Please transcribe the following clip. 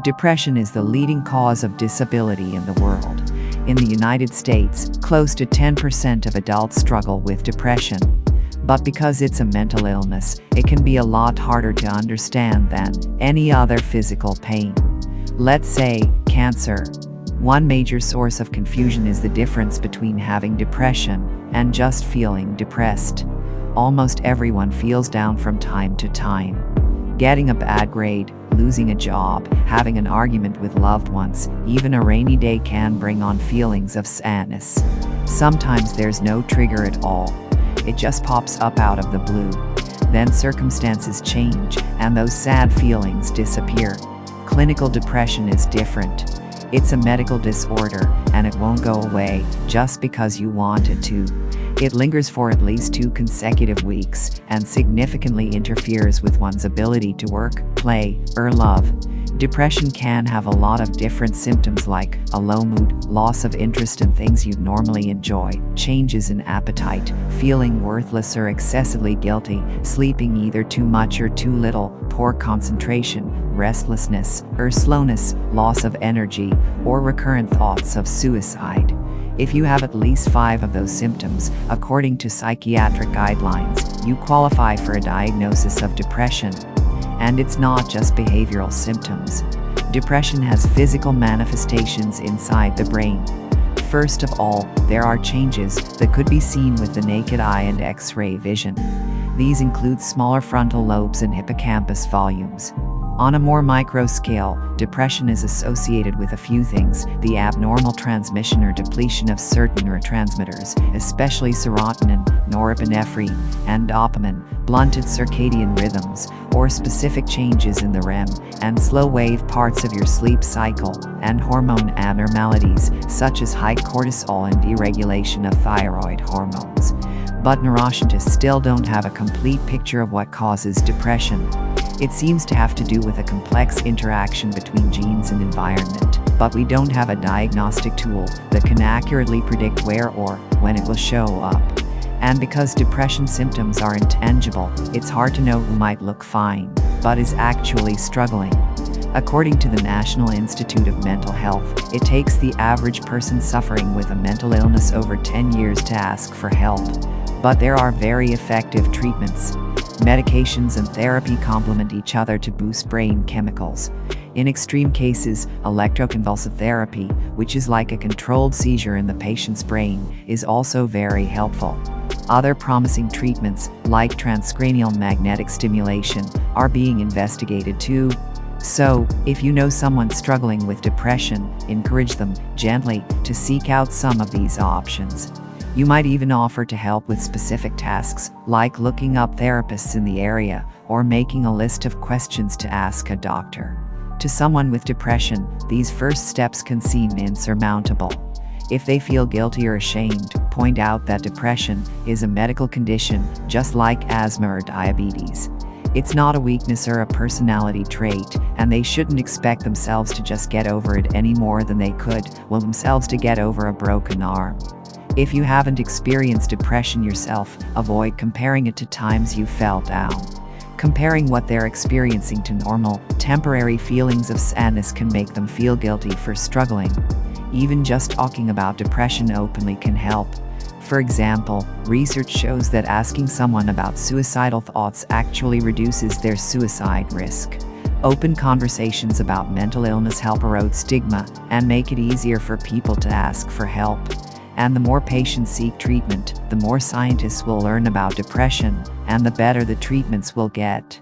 Depression is the leading cause of disability in the world. In the United States, close to 10% of adults struggle with depression. But because it's a mental illness, it can be a lot harder to understand than any other physical pain. Let's say, cancer. One major source of confusion is the difference between having depression and just feeling depressed. Almost everyone feels down from time to time. Getting a bad grade, losing a job, having an argument with loved ones, even a rainy day can bring on feelings of sadness. Sometimes there's no trigger at all. It just pops up out of the blue. Then circumstances change, and those sad feelings disappear. Clinical depression is different. It's a medical disorder, and it won't go away just because you want it to. It lingers for at least 2 consecutive weeks and significantly interferes with one's ability to work, play, or love. Depression can have a lot of different symptoms like a low mood, loss of interest in things you'd normally enjoy, changes in appetite, feeling worthless or excessively guilty, sleeping either too much or too little, poor concentration, restlessness or slowness, loss of energy, or recurrent thoughts of suicide. If you have at least 5 of those symptoms, according to psychiatric guidelines, you qualify for a diagnosis of depression. And it's not just behavioral symptoms. Depression has physical manifestations inside the brain. First of all, there are changes that could be seen with the naked eye and X-ray vision. These include smaller frontal lobes and hippocampus volumes. On a more micro scale, depression is associated with a few things: the abnormal transmission or depletion of certain neurotransmitters, especially serotonin, norepinephrine, and dopamine, blunted circadian rhythms, or specific changes in the REM and slow-wave parts of your sleep cycle, and hormone abnormalities, such as high cortisol and deregulation of thyroid hormones. But neuroscientists still don't have a complete picture of what causes depression. It seems to have to do with a complex interaction between genes and environment, but we don't have a diagnostic tool that can accurately predict where or when it will show up. And because depression symptoms are intangible, it's hard to know who might look fine, but is actually struggling. According to the National Institute of Mental Health, it takes the average person suffering with a mental illness over 10 years to ask for help. But there are very effective treatments. Medications and therapy complement each other to boost brain chemicals. In extreme cases, electroconvulsive therapy, which is like a controlled seizure in the patient's brain, is also very helpful. Other promising treatments, like transcranial magnetic stimulation, are being investigated too. So, if you know someone struggling with depression, encourage them, gently, to seek out some of these options. You might even offer to help with specific tasks, like looking up therapists in the area, or making a list of questions to ask a doctor. To someone with depression, these first steps can seem insurmountable. If they feel guilty or ashamed, point out that depression is a medical condition, just like asthma or diabetes. It's not a weakness or a personality trait, and they shouldn't expect themselves to just get over it any more than they could will themselves to get over a broken arm. If you haven't experienced depression yourself, avoid comparing it to times you felt down. Comparing what they're experiencing to normal, temporary feelings of sadness can make them feel guilty for struggling. Even just talking about depression openly can help. For example, research shows that asking someone about suicidal thoughts actually reduces their suicide risk. Open conversations about mental illness help erode stigma and make it easier for people to ask for help. And the more patients seek treatment, the more scientists will learn about depression, and the better the treatments will get.